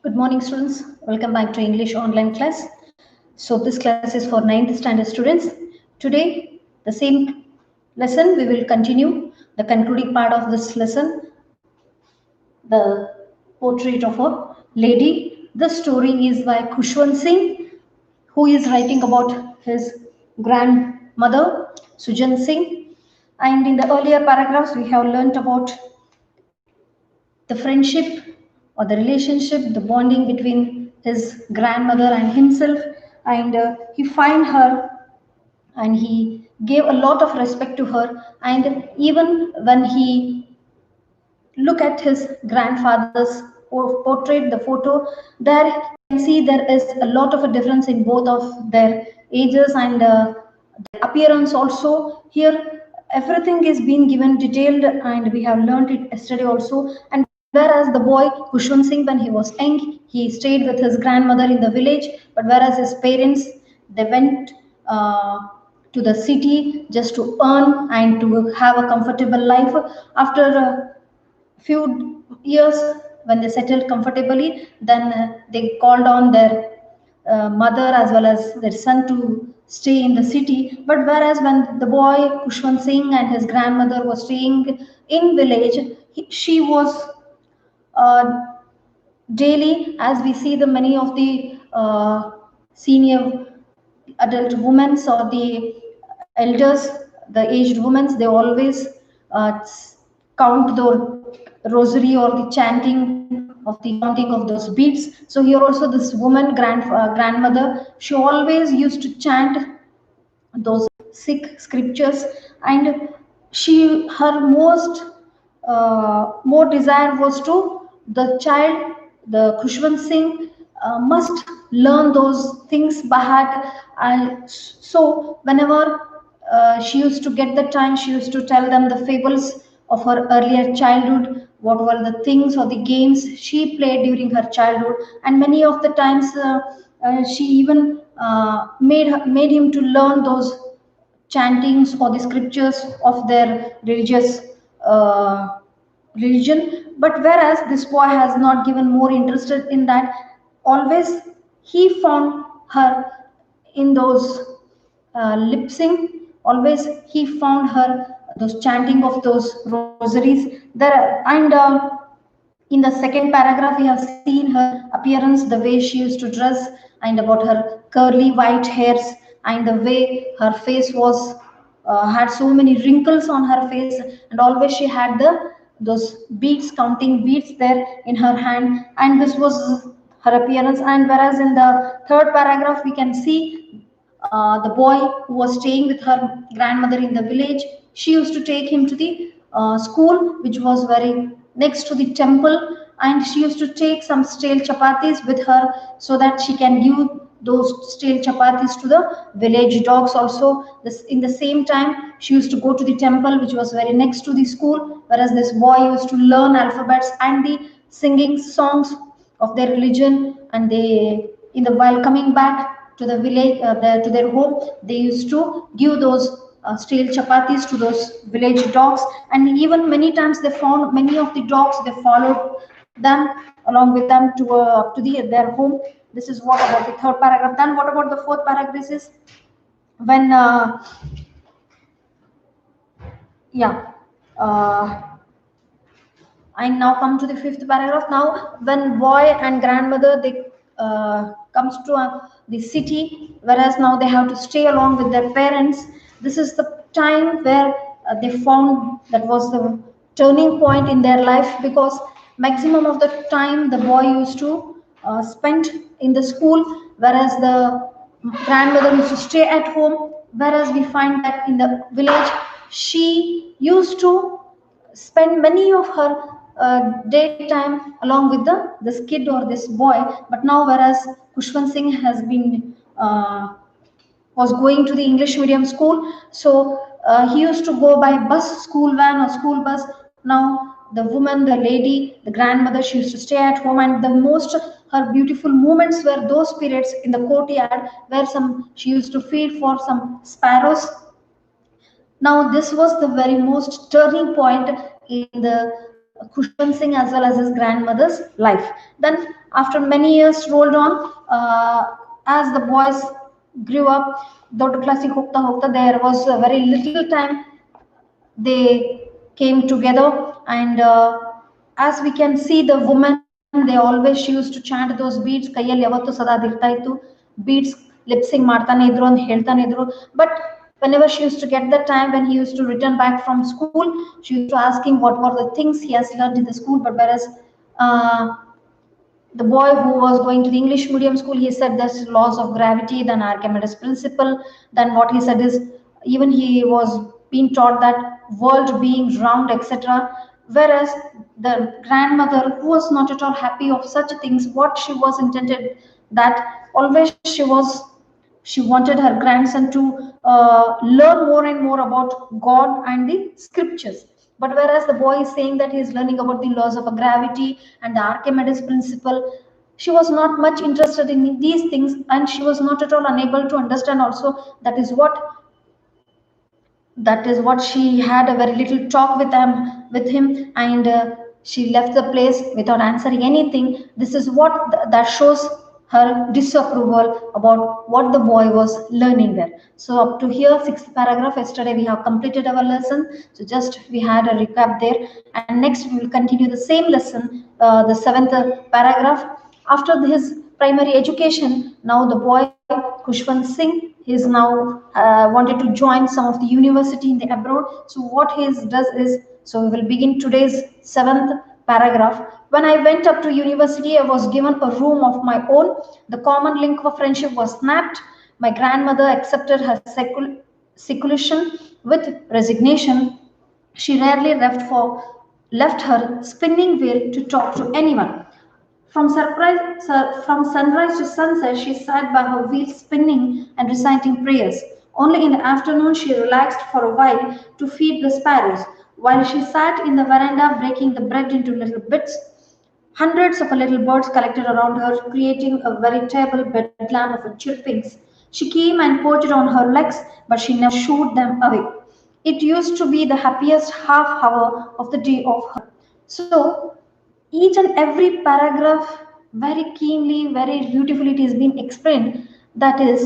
Good morning, students. Welcome back to English online class. So this class is for 9th standard students. Today, the same lesson, we will continue the concluding part of this lesson, the portrait of a lady. The story is by Khushwant Singh, who is writing about his grandmother, Sujan Singh. And in the earlier paragraphs, we have learnt about the friendship or the relationship, the bonding between his grandmother and himself, and he find her and he gave a lot of respect to her. And even when he look at his grandfather's portrait, the photo, there you can see there is a lot of a difference in both of their ages and their appearance also. Here, everything is being given detailed, and we have learned it yesterday also. And whereas the boy Khushwant Singh, when he was young, he stayed with his grandmother in the village, but whereas his parents, they went to the city just to earn and to have a comfortable life. After few years, when they settled comfortably, then they called on their mother as well as their son to stay in the city. But whereas when the boy Kushwant Singh and his grandmother was staying in village, she was uh, daily, as we see the many of the senior adult women or the elders, the aged women, they always count the rosary or the chanting of the counting of those beads. So here also this woman, grandmother, she always used to chant those Sikh scriptures, and her most more desire was to the child, the Khushwant Singh, must learn those things by heart. And so whenever she used to get the time, she used to tell them the fables of her earlier childhood, what were the things or the games she played during her childhood. And many of the times she even made him to learn those chantings or the scriptures of their uh, religion. But whereas this boy has not given more interested in that, always he found her in those lip sync. Always he found her those chanting of those rosaries there. And in the second paragraph, we have seen her appearance, the way she used to dress, and about her curly white hairs, and the way her face was had so many wrinkles on her face, and always she had those beads, counting beads there in her hand, and this was her appearance. And whereas in the third paragraph, we can see the boy who was staying with her grandmother in the village, she used to take him to the school, which was very next to the temple, and she used to take some stale chapatis with her so that she can give those stale chapatis to the village dogs also. This, in the same time, she used to go to the temple, which was very next to the school, whereas this boy used to learn alphabets and the singing songs of their religion. And they, in the while coming back to the village, to their home, they used to give those stale chapatis to those village dogs. And even many times they found many of the dogs, they followed them along with them to their home. This is what about the third paragraph. Then what about the fourth paragraph? This is when yeah uh, I now come to the fifth paragraph. Now, when boy and grandmother, they comes to the city, whereas now they have to stay along with their parents. This is the time where they found that was the turning point in their life, because maximum of the time the boy used to spend in the school, whereas the grandmother used to stay at home. Whereas we find that in the village, she used to spend many of her daytime along with this kid or this boy. But now, whereas Kushwant Singh has been was going to the English medium school, so he used to go by bus, school van or school bus. Now the woman, the lady, the grandmother, she used to stay at home, and the most her beautiful moments were those periods in the courtyard where some she used to feed for some sparrows. Now, this was the very most turning point in the Khushwant Singh as well as his grandmother's life. Then, after many years rolled on, as the boys grew up, dot classic hokta hokta, there was a very little time they came together, and as we can see, the women, they always used to chant those beats, ಕೈಯಲ್ಲಿ ಯಾವತ್ತೂ ಸದಾ ಅದಿರ್ತಾ ಇತ್ತು, beats lip sync ಮಾಡ್ತಾನೆ ಇದ್ರು ಅಂತ ಹೇಳ್ತಾನೆ ಇದ್ರು. But whenever she used to get the time, when he used to return back from school, she used to ask him what were the things he has learned in the school. But whereas uh, the boy who was going to the English medium school, he said there's laws of gravity, then Archimedes principle. Then what he said is, even he was being taught that world being round, etc. Whereas the grandmother, who was not at all happy of such things, what she was intended, that always she wanted her grandson to learn more and more about God and the scriptures. But whereas the boy is saying that he is learning about the laws of gravity and the Archimedes principle, she was not much interested in these things, and she was not at all unable to understand also. That is what she had a very little talk with him, and she left the place without answering anything. This is what that shows her disapproval about what the boy was learning there. So up to here, sixth paragraph, yesterday we have completed our lesson, so just we had a recap there, and next we will continue the same lesson, the seventh paragraph. After his primary education, now the boy Khushwant Singh is now wanted to join some of the university in the abroad. So what he does is, so we will begin today's seventh paragraph. When I went up to university, I was given a room of my own. The common link of friendship was snapped. My grandmother accepted her seclusion with resignation. She rarely left her spinning wheel to talk to anyone. From sunrise to sunset, she sat by her wheel spinning and reciting prayers. Only in the afternoon she relaxed for a while to feed the sparrows. While she sat in the veranda breaking the bread into little bits, hundreds of little birds collected around her, creating a veritable bedlam of chirpings. She came and perched on her legs, but she never shooed them away. It used to be the happiest half hour of the day of her. So, each and every paragraph, very keenly, very beautifully, it is being explained. That is,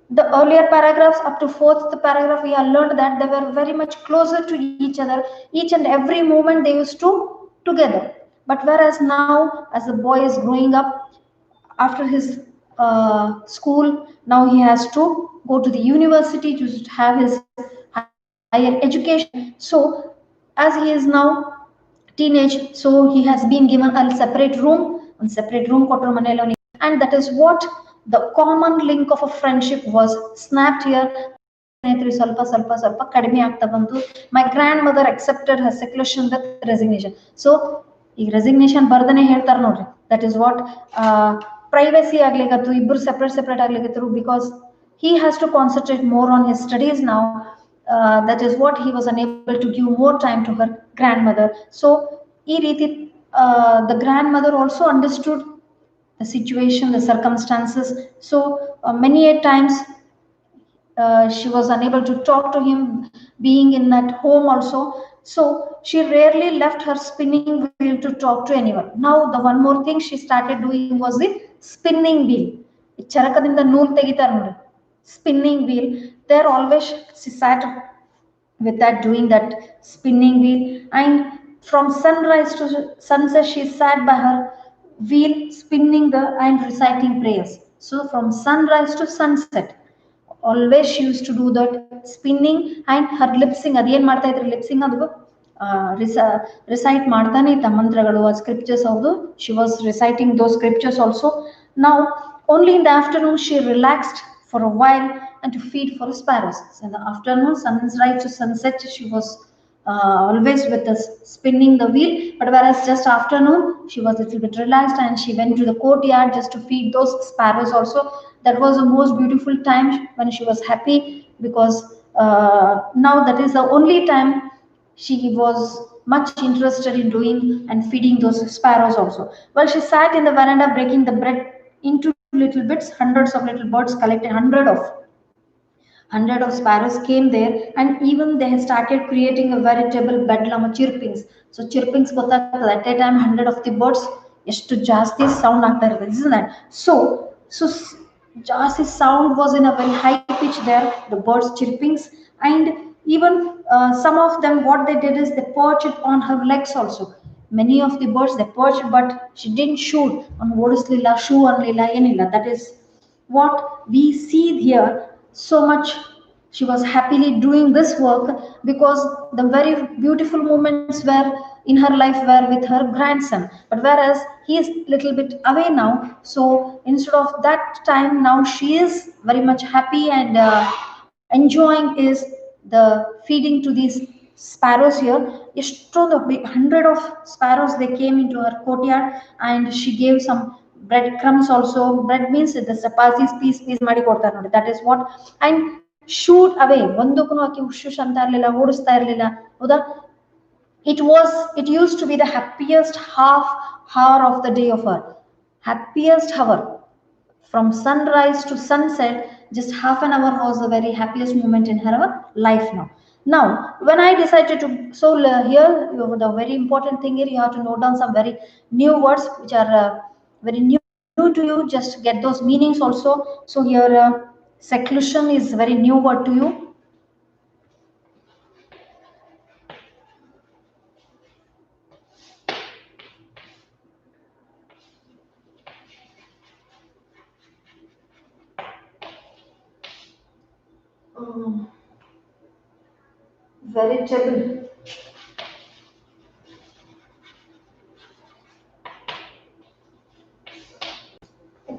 the earlier paragraphs up to fourth paragraph, we have learned that they were very much closer to each other. Each and every moment they used to together. But whereas now, as the boy is growing up, after his school, now he has to go to the university to have his higher education. So, as he is now teenage, so he has been given a separate room, and that is what the common link of a friendship was snapped here. My grandmother accepted her seclusion with resignation. So ಈ resignation ಬರ್ದನೆ ಹೇಳ್ತಾರೆ ನೋಡ್ರಿ, that is what privacy ಆಗ್ಲಿಕತ್ತು, ಇಬ್ಬರು separate ಆಗ್ಲಿಕತ್ತರು, because he has to concentrate more on his studies now. That is what he was unable to give more time to her grandmother. So ee reeti the grandmother also understood the situation, the circumstances. So many a times she was unable to talk to him being in that home also. So she rarely left her spinning wheel to talk to anyone. Now the one more thing she started doing was the spinning wheel. ಚರಕದಿಂದ ನೂಲ್ ತೆಗಿತಾರೆ ನೋಡಿ, spinning wheel. There always she sat with that, doing that spinning wheel, and from sunrise to sunset she sat by her wheel spinning the and reciting prayers. So from sunrise to sunset always she used to do that spinning, and her lip sync, ಅದೇನ್ ಮಾಡ್ತಾ ಇದ್ರು lip Singh, ಅದು recite ಮಾಡ್ತಾನೆ ಇದ್ದ ಮಂತ್ರಗಳು, ಆ scriptures ಹೌದು, she was reciting those scriptures also. Now only in the afternoon she relaxed for a while and to feed for sparrows. In the afternoon, sunrise to sunset, she was always with us spinning the wheel. But whereas just afternoon she was a little bit relaxed and she went to the courtyard just to feed those sparrows also. That was the most beautiful time when she was happy, because now that is the only time she was much interested in doing and feeding those sparrows also. While she sat in the veranda breaking the bread into little bits, hundreds of little birds collected, Hundred of sparrows came there, and even they had started creating a veritable bedlam chirpings. So chirpings ಗೊತ್ತಾಗ್ತದೆ at a time 100 of the birds ಎಷ್ಟು ಜಾಸ್ತಿ sound ಆಗ್ತಾ ಇರ್ತದೆ, isn't that? So ಜಾಸ್ತಿ sound was in a very high pitch there, the birds chirpings. And even some of them, what they did is they perched on her legs also. Many of the birds they perched, but she didn't shoot on ಓಡಿಸ್ಲಿಲ್ಲ, shoo ಅನ್ನಲಿಲ್ಲ, ಏನಿಲ್ಲ. That is what we see here. So much she was happily doing this work, because the very beautiful moments were in her life were with her grandson. But whereas he is little bit away now, so instead of that time, now she is very much happy and enjoying is the feeding to these sparrows here. ಎಷ್ಟೊಂದು 100 of sparrows they came into her courtyard, and she gave some bread crumbs also. Bread means the chapatis piece ಮಾಡಿ ಕೊಡ್ತಾರೆ ನೋಡಿ, that is what. And shoot away, ಒಂದಕ್ಕೂ ಆಕೆ ಹುಶುಶ್ ಅಂತ ಇರಲಿಲ್ಲ, ಓಡಿಸ್ತಾ ಇರಲಿಲ್ಲ, ಹೌದಾ? It used to be the happiest half hour of the day of her. Happiest hour from sunrise to sunset, just half an hour was the very happiest moment in her life. Now when I decided to, so here the very important thing here, you have to note down some very new words which are very new to you. Just get those meanings also. So here seclusion is very new word to you. Veritable.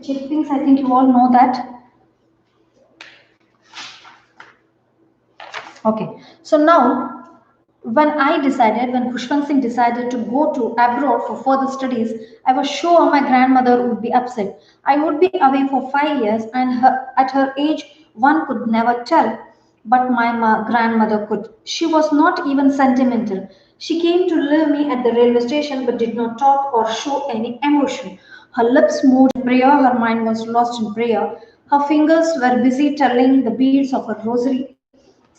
Chirpings, I think you all know that. Okay, so now when Khushwant Singh decided to go to abroad for further studies, I was sure my grandmother would be upset. I would be away for 5 years, and at her age, one could never tell. But my grandmother could. She was not even sentimental. She came to leave me at the railway station, but did not talk or show any emotion. Her lips moved in prayer, her mind was lost in prayer. Her fingers were busy telling the beads of her rosary.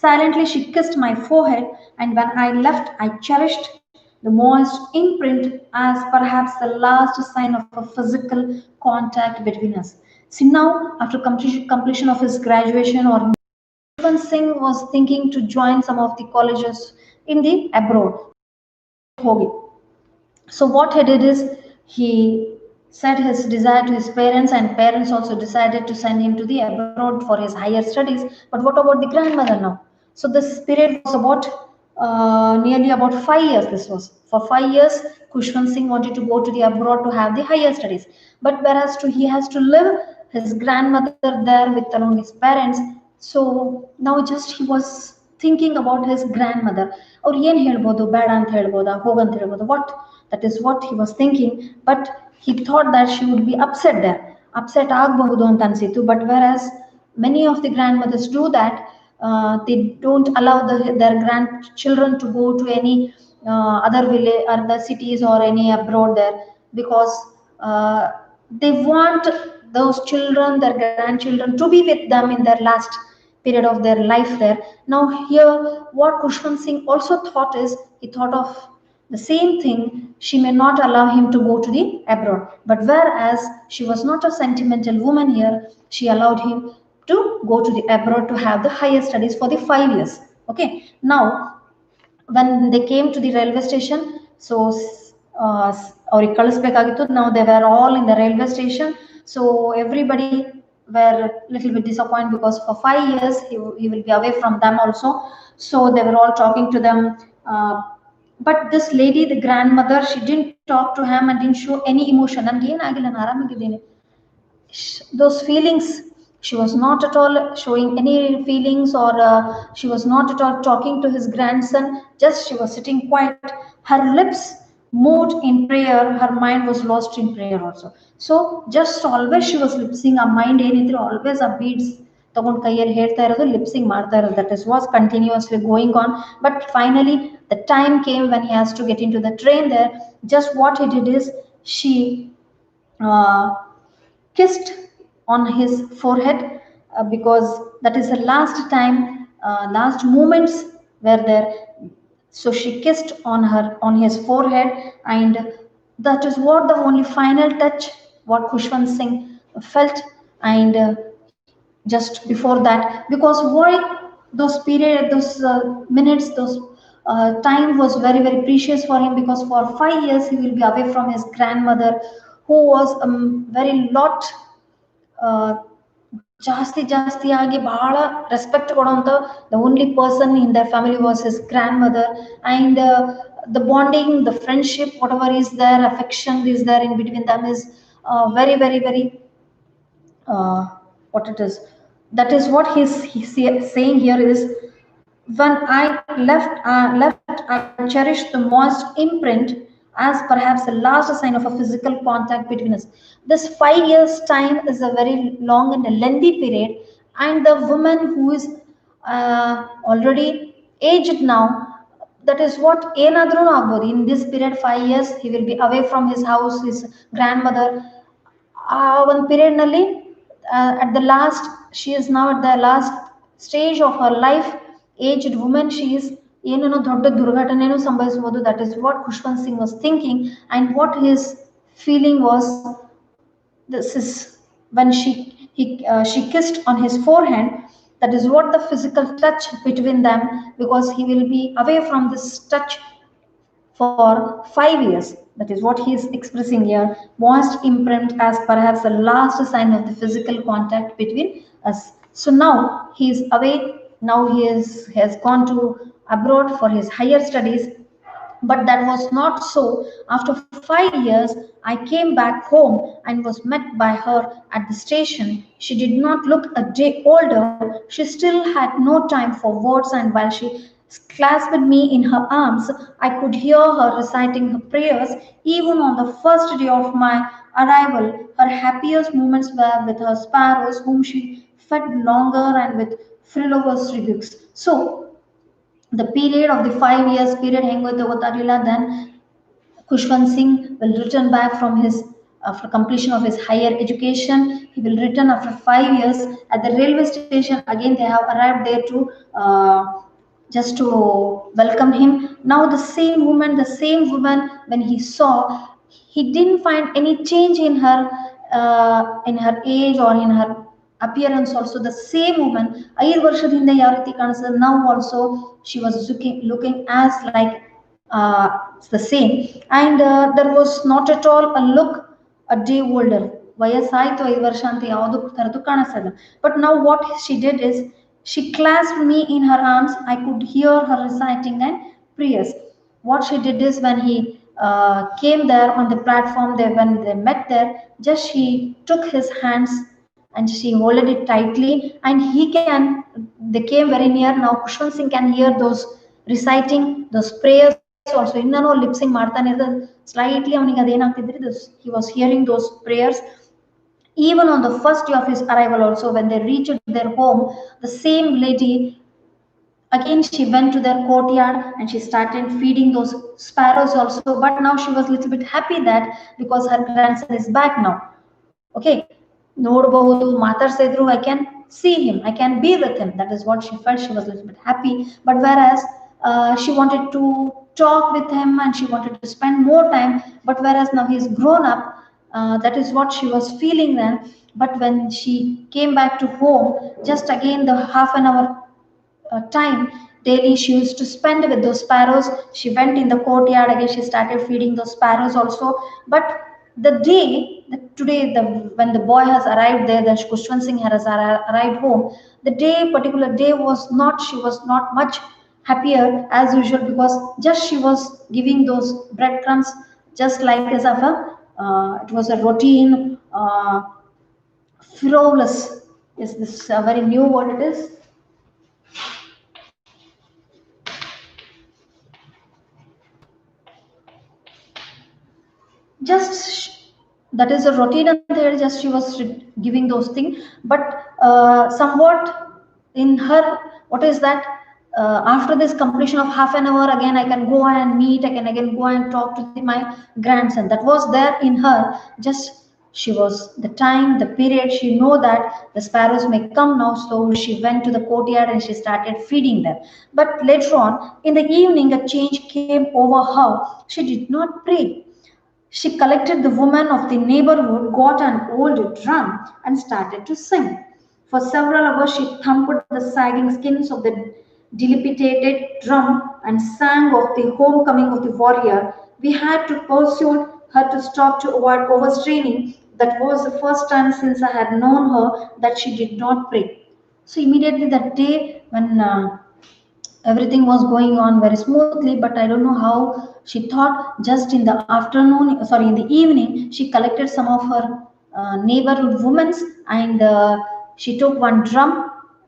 Silently, she kissed my forehead, and when I left, I cherished the moist imprint as perhaps the last sign of a physical contact between us. See, now, after completion of his graduation, or Khushwant Singh was thinking to join some of the colleges in the abroad. So what he did is he said his desire to his parents, and parents also decided to send him to the abroad for his higher studies. But what about the grandmother now? So this period was about nearly about 5 years. This was for 5 years. Khushwant Singh wanted to go to the abroad to have the higher studies, but whereas he has to live his grandmother there with along his parents. So now just he was thinking about his grandmother. ಅವ್ರು ಏನು ಹೇಳ್ಬೋದು, ಬೇಡ ಅಂತ ಹೇಳ್ಬೋದಾ, ಹೋಗಂತ ಹೇಳ್ಬೋದು, what? That is what he was thinking. But he thought that she would be upset there. Upset ಆಗಬಹುದು ಅಂತ ಅನ್ಸಿತ್ತು. But whereas many of the grandmothers do that, they don't allow their grandchildren to go to any other village or the cities or any abroad there, because they want those children, their grandchildren, to be with them in their last period of their life there. Now here, what Khushwant Singh also thought is, he thought of the same thing. She may not allow him to go to the abroad, but whereas she was not a sentimental woman here, she allowed him to go to the abroad to have the higher studies for the 5 years. Okay, now when they came to the railway station, so ಅವ್ರಿಗೆ ಕಳಿಸ್ಬೇಕಾಗಿತ್ತು. Now they were all in the railway station, so everybody were little bit disappointed, because for 5 years he will be away from them also. So they were all talking to them, but this lady, the grandmother, she didn't talk to him and didn't show any emotion. And those feelings, she was not at all showing any feelings, or she was not at all talking to his grandson. Just she was sitting quiet. Her lips moved in prayer, her mind was lost in prayer also. So just always she was lipsing. A mind ಏನಿದ್ರೆ always a beads ತಗೊಂಡು ಕೈಯಲ್ಲಿ ಹೇಳ್ತಾ ಇರೋದು, lip sync ಮಾಡ್ತಾ ಇರೋದು. That is was continuously going on. But finally the time came when he has to get into the train there. Just what he did is, she kissed on his forehead, because that is the last time, last moments were there. So she kissed on his forehead, and that is what the only final touch what Khushwant Singh felt. And just before that, because why those period, those minutes, those time was very very precious for him, because for 5 years he will be away from his grandmother, who was very lot ಜಾಸ್ತಿ ಆಗಿ ಬಹಳ respect ಕೊಡುವಂತ the only person in their family was his grandmother. And the bonding, the friendship, whatever is there, affection is there in between them is very very very uh, what it is. That is what he's saying here is, when I left, I cherished the moist imprint as perhaps the last sign of a physical contact between us. This 5 years time is a very long and a lengthy period, and the woman who is already aged now, that is what ಏನಾದ್ರೂ ಆಗ್ಬೋದು. In this period 5 years he will be away from his house, his grandmother. ಆ ಒಂದು ಪೀರಿಯಡ್ನಲ್ಲಿ at the last, she is now at the last stage of her life, aged woman she is, ಏನೇನೋ ದೊಡ್ಡ ದುರ್ಘಟನೆನೂ ಸಂಭವಿಸಬಹುದು. That is what Khushwant Singh was thinking, and what his feeling was. This is when she kissed on his forehead. That is what the physical touch between them, because he will be away from this touch for 5 years. That is what he is expressing here. Moist imprint as perhaps the last sign of the physical contact between us. So now he is away. Now has gone to abroad for his higher studies. But that was not so. After 5 years, I came back home and was met by her at the station. She did not look a day older. She still had no time for words, and while she clasped me in her arms, I could hear her reciting her prayers. Even on the first day of my arrival, her happiest moments were with her sparrows, whom she fed longer and with frivolous rebukes. So, the period of the 5 years period ಹೆಂಗೋಯ್ತು ಗೊತ್ತಾಗಲಿಲ್ಲ. Then Khushwant Singh will return back from his after completion of his higher education. He will return after 5 years at the railway station. Again, they have arrived there to just to welcome him. Now the same woman, when he saw, he didn't find any change in her age or in her appearance. Also the same woman, 5 ವರ್ಷದಿಂದ ಯಾವ ರೀತಿ ಕಾಣಿಸ್ತದೆ, now also she was looking as like the same. And there was not at all a look a day older. ವಯಸ್ಸಾಯ್ತು 5 ವರ್ಷ ಅಂತ ಯಾವುದು ತರದ್ದು ಕಾಣಿಸ್ತದೆ. But now what she did is, she clasped me in her arms. I could hear her reciting and prayers. What she did is, when he came there on the platform, when they met there, just she took his hands and she holded it tightly, and they came very near. Now Khushwant Singh can hear those reciting those prayers also. ಇನ್ನೂ lip sync ಮಾಡ್ತಾನೆ ಇರೋದು slightly. ಅವನಿಗೆ ಅದೇನಾಗ್ತಿದ್ರೆ, he was hearing those prayers. Even on the first day of his arrival also, when they reached their home, the same lady, again she went to their courtyard and she started feeding those sparrows also. But now she was a little bit happy that, because her grandson is back now. Okay, ನೋಡಬಹುದು, ಮಾತಾಡ್ತಾ ಇದ್ರು, I can see him, I can be with him. That is what she felt. She was a little bit happy. But whereas she wanted to talk with him and she wanted to spend more time, but whereas now he's grown up, that is what she was feeling then. But when she came back to home, just again the half an hour time daily she used to spend with those sparrows, she went in the courtyard. Again she started feeding those sparrows also. But the day today, when the boy has arrived there, the Khushwant Singh has arrived home, the particular day she was not much happier as usual, because just she was giving those breadcrumbs just like as of it was a routine, frivolous is this a very new word it is. Just that is a routine, and there just she was giving those things. But somewhat in her, what is that, after this completion of half an hour, again I can go and meet, I can again go and talk to my grandson. That was there in her. Just She was the time, the period, she know that the sparrows may come now, so she went to the courtyard and she started feeding them. But later on in the evening a change came over her. She did not pray. She collected the women of the neighborhood, got an old drum, and started to sing. For several hours, she thumped the sagging skins of the dilapidated drum and sang of the homecoming of the warrior. We had to persuade her to stop to avoid overstraining. That was the first time since I had known her that she did not pray. So immediately that day when everything was going on very smoothly, but I don't know how she thought just in the afternoon, sorry, in the evening, she collected some of her neighborhood women and she took one drum,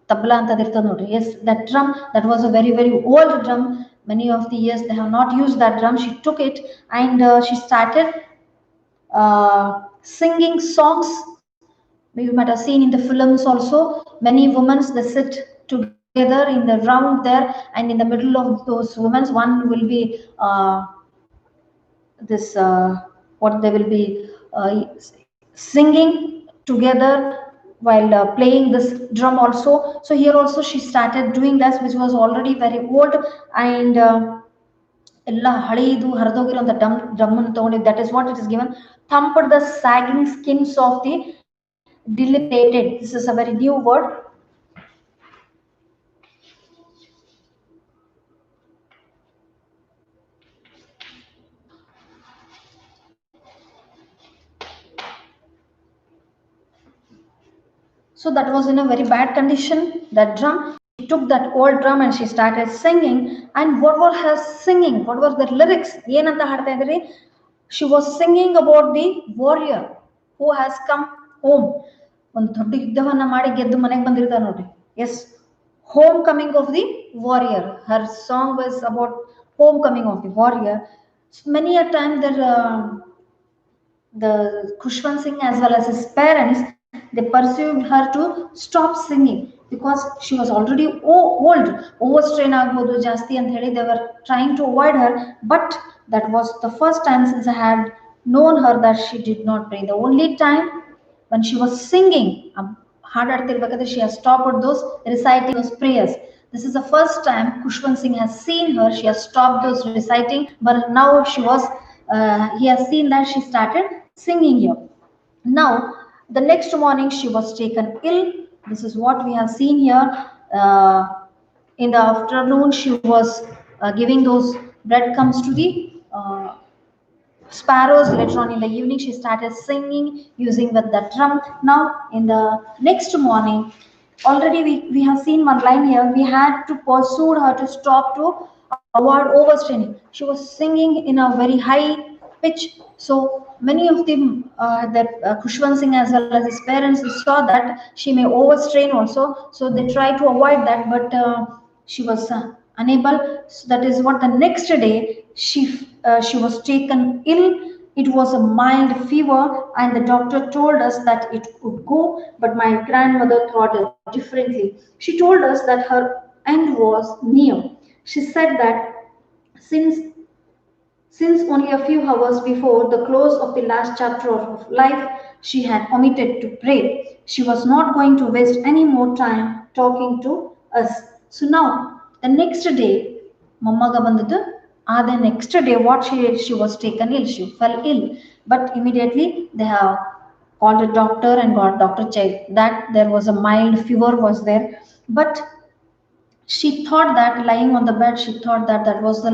tabla anta iರ್ತದೆ ನೋಡ್ರಿ. Yes, that drum, that was a very very old drum. Many of the years they have not used that drum. She took it and she started singing songs. You might have seen in the films also, many women they sit together in the round there, and in the middle of those women one will be this what they will be singing together while playing this drum also. So here also she started doing this, which was already very old and ಎಲ್ಲ ಹಳೆಯದು ಹರಿದೋಗಿರೋಂಥ drum ಅನ್ನು ತಗೊಂಡು, that is what it is given, thumped the sagging skins of the dilapidated. This is a very new word. So that was in a very bad condition, that drum. She took that old drum and she started singing. And what was her singing? What were the lyrics? ಏನಂತ ಹಾಡ್ತಾ ಇದ್ರಿ? She was singing about the warrior who has come home. ಒಂದು ದೊಡ್ಡ ಯುದ್ಧವನ್ನ ಮಾಡಿ ಗೆದ್ದು ಮನೆಗೆ ಬಂದಿರ್ತಾರೆ ನೋಡ್ರಿ. Yes, homecoming of the warrior. Her song was about homecoming of the warrior. So many a time there the Khushwant Singh as well as his parents, they pursued her to stop singing because she was already old, overstrain agbodu jasti ant heli, they were trying to avoid her. But that was the first time since I had known her that she did not pray. The only time when she was singing ಹಾಡಾಡ್ತಿರ್ಬೇಕಾದ್ರೆ she has stopped those reciting those prayers. This is the first time Khushwant Singh has seen her. She has stopped those reciting, but now he has seen that she started singing here. Now the next morning she was taken ill. This is what we have seen here. In the afternoon she was giving those breadcrumbs to the sparrows. Later on in the evening she started singing using with the drum. Now in the next morning, already we have seen one line here, we had to pursue her to stop to avoid overstraining. She was singing in a very high pitch, so many of them Khushwant Singh as well as his parents saw that she may overstrain also, so they tried to avoid that, but she was unable. So that is what the next day she was taken ill. It was a mild fever and the doctor told us that it could go, but my grandmother thought differently. She told us that her end was near. She said that since only a few hours before the close of the last chapter of life, she had omitted to pray. She was not going to waste any more time talking to us. So now, the next day, Mammaga bandadu, the next day, what she was taken ill, she fell ill. But immediately they have called a doctor and got doctor checked that there was a mild fever was there. But she thought that lying on the bed, she thought that that was the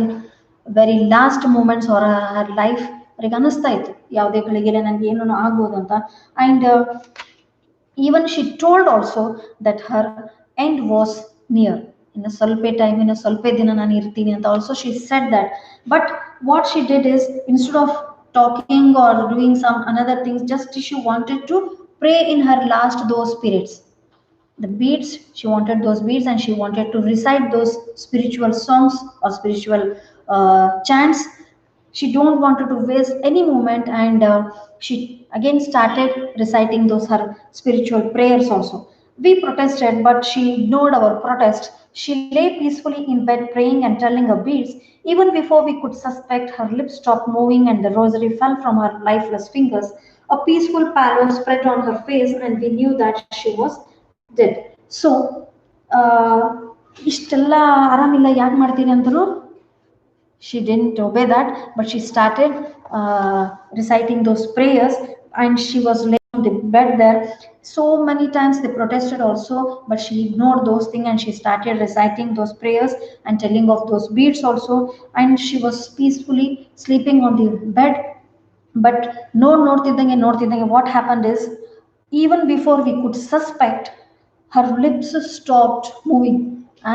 very last moments or her life. ಅವ್ರಿಗೆ ಅನಿಸ್ತಾ ಇತ್ತು ಯಾವುದೇ ಗಳಿಗೆಲೆ ನನಗೆ ಏನೋ ಆಗ್ಬೋದು ಅಂತ. And even she told also that her end was near. In a ಸ್ವಲ್ಪ time, in a ಸ್ವಲ್ಪ ದಿನ ನಾನು ಇರ್ತೀನಿ ಅಂತ also she said that. But what she did is, instead of talking or doing some another things, just she wanted to pray in her last those periods. The beads, she wanted those beads and she wanted to recite those spiritual songs or spiritual chants. She don't wanted to waste any moment, and she again started reciting those her spiritual prayers also. We protested, but she ignored our protest. She lay peacefully in bed praying and telling her beads. Even before we could suspect, her lips stopped moving and the rosary fell from her lifeless fingers. A peaceful pallor spread on her face, and we knew that she was dead. So, uh, ಇಷ್ಟೆಲ್ಲ ಆರಾಮಿಲ್ಲ ಯಾಕೆ ಮಾಡ್ತೀನಿ ಅಂದ್ರು she didn't obey that, but she started reciting those prayers, and she was laying on the bed there. So many times they protested also, but she ignored those things and she started reciting those prayers and telling of those beads also, and she was peacefully sleeping on the bed. But ನೋಡ್ತಿದ್ದಂಗೆ what happened is, even before we could suspect, her lips stopped moving,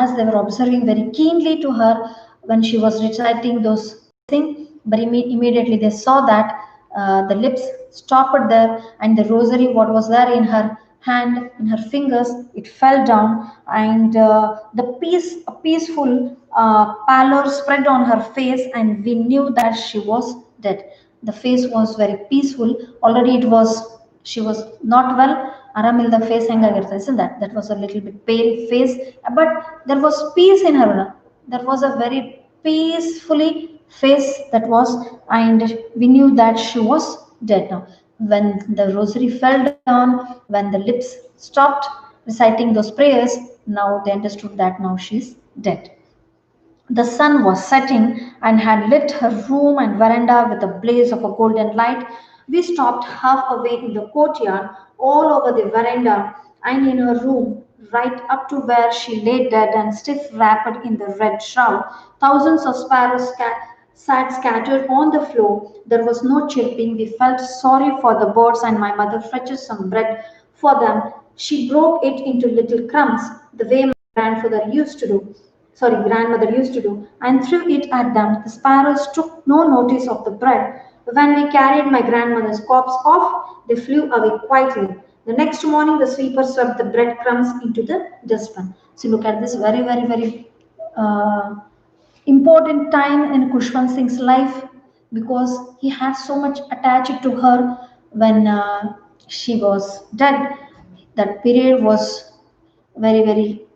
as they were observing very keenly to her when she was reciting those things. But immediately they saw that the lips stopped there, and the rosary what was there in her hand, in her fingers, it fell down, and a peaceful pallor spread on her face, and we knew that she was dead. The face was very peaceful. Already it was, she was not well. Aramilda face ಹೆಂಗಾಗಿರ್ತದೆ, isn't that was a little bit pale face, but there was peace in her. There was a very peacefully face that was, and we knew that she was dead now. When the rosary fell down, when the lips stopped reciting those prayers, now they understood that now she's dead. The sun was setting and had lit her room and veranda with a blaze of a golden light. We stopped halfway in the courtyard, all over the veranda, and in her room, right up to where she lay dead and stiff wrapped in the red shroud. Thousands of sparrows sat scattered on the floor. There was no chirping. We felt sorry for the birds, and my mother fetched some bread for them. She broke it into little crumbs, the way my grandmother used to do, and threw it at them. The sparrows took no notice of the bread. When we carried my grandmother's corpse off, they flew away quietly. The next morning, the sweeper swept the breadcrumbs into the dustbin. So look at this very important time in Kushwant Singh's life, because he had so much attached to her when she was dead. That period was very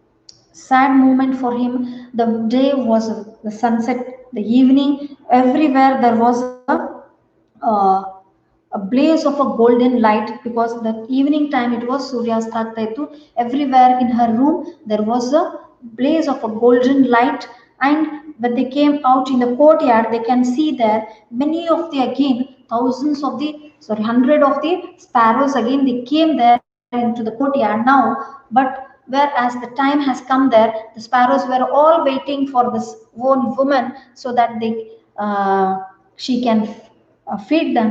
sad moment for him. The day was the sunset, the evening, everywhere there was uh, a blaze of a golden light, because the evening time it was Suryast ಆಗ್ತಾ ಇತ್ತು. Everywhere in her room there was a blaze of a golden light, and when they came out in the courtyard, they can see there many of the, again, thousands of the, sorry, hundred of the sparrows, again they came there into the courtyard now. But whereas the time has come there, the sparrows were all waiting for this one woman, so that she can feed them.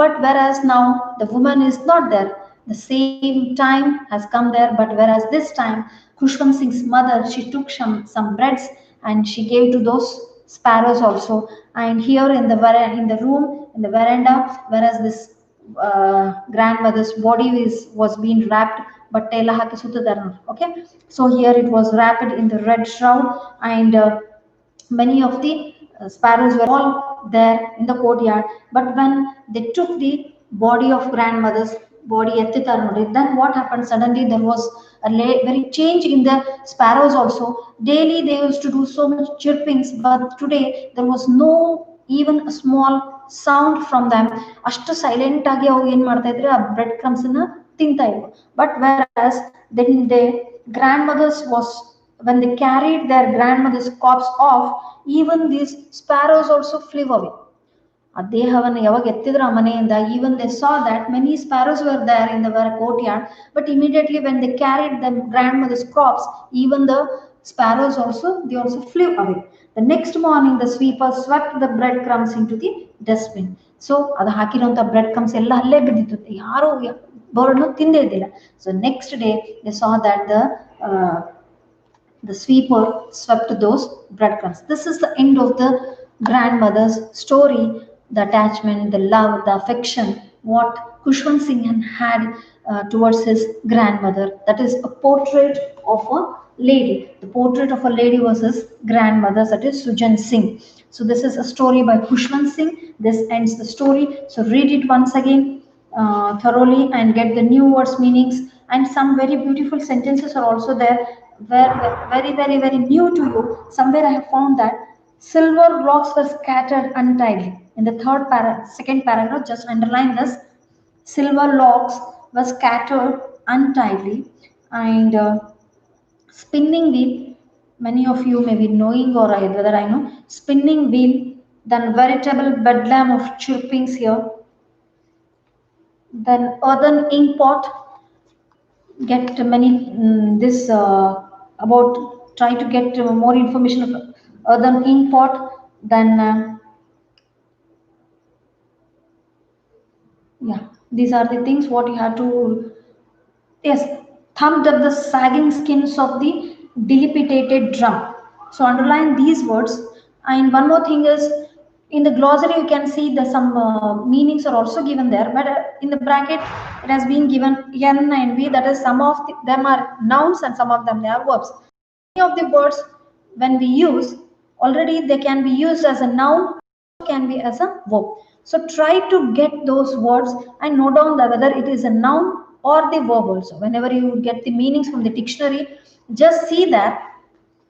But whereas now the woman is not there, the same time has come there. But whereas this time Khushwant Singh's mother, she took some breads and she gave to those sparrows also. And here in the room, in the veranda, whereas this grandmother's body was being wrapped, but tela haki sutadar ನೋಡಿ. Okay, so here it was wrapped in the red shroud, and many of the sparrows were all there in the courtyard. But when they took the body of grandmother's body ಎತ್ತಿತಾರೆ ನೋಡಿ, then what happened, suddenly there was a very change in the sparrows also. Daily they used to do so much chirpings, but today there was no even a small sound from them. ಅಷ್ಟು silent ಆಗಿ ಅವು ಏನ್ ಮಾಡ್ತಾ ಇದ್ರೆ ಆ bread crumbs ನ ತಿಂತಾ ಇದ್ವು. But whereas then the grandmothers was, when they carried their grandmother's corpse off, even these sparrows also flew away. ಆ ದೇಹವನ್ನು ಯಾವಾಗ ಎತ್ತಿದ್ರು ಆ ಮನೆಯಿಂದ, even they saw that many sparrows were there in the courtyard. But immediately when they carried the grandmother's corpse, even the sparrows also, they also flew away. The next morning the sweeper swept the breadcrumbs into the dustbin. So ಅದು ಹಾಕಿರುವಂತ bread crumbs ಎಲ್ಲ ಅಲ್ಲೇ ಬಿದ್ದಿತ್ತು, ಯಾರು ಬರ್ಡ್ನು ತಿಂದೇ ಇದ್ದಿಲ್ಲ. So next day they saw that the sweeper swept those breadcrumbs. This is the end of the grandmother's story. The attachment, the love, the affection, what Khushwant Singh had towards his grandmother. That is a portrait of a lady. The portrait of a lady was his grandmother, that is Sujan Singh. So this is a story by Khushwant Singh. This ends the story. So read it once again thoroughly and get the new words meanings, and some very beautiful sentences are also there were very new to you. Somewhere I have found that silver rocks were scattered untidily. In the second paragraph, just underline this. silver locks were scattered untidily, and spinning wheel. Many of you may be knowing, or whether I know, spinning wheel, then veritable bedlam of chirpings here, then earthen ink pot. Get many this about try to get more information of earthen ink pot. Then yeah, these are the things what you have to. Yes, thumped up the sagging skins of the dilapidated drum. So underline these words. And one more thing is, in the glossary you can see the some meanings are also given there, but in the bracket it has been given N and V. That is, some of them are nouns and some of them they are verbs. Many of the words when we use already they can be used as a noun, can be as a verb. So try to get those words and note down whether it is a noun or the verb also. Whenever you get the meanings from the dictionary, just see that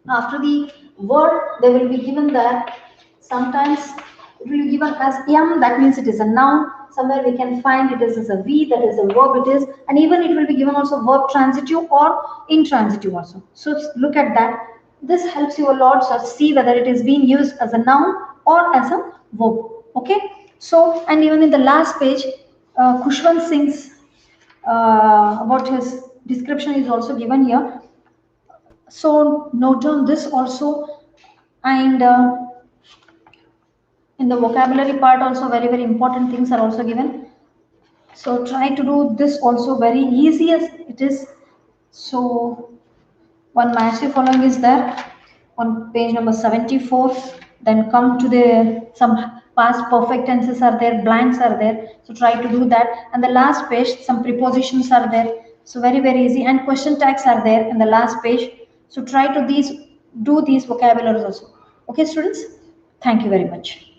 after the word they will be given that sometimes it will be given as yam, that means it is a noun. Somewhere we can find it is as a v, that is a verb it is, and even it will be given also verb transitive or intransitive also. So look at that. This helps you a lot. So see whether it is being used as a noun or as a verb. Okay. So, and even in the last page, Kushwant Singh's about his description is also given here. So note down this also, and in the vocabulary part also very important things are also given. So try to do this also very easy as it is. So one massive following is there on page number 74. Then come to the some past perfect tenses are there, blanks are there. So try to do that. And the last page, some prepositions are there. So very easy. And question tags are there in the last page. So try to do these vocabularies also. Okay, students. Thank you very much.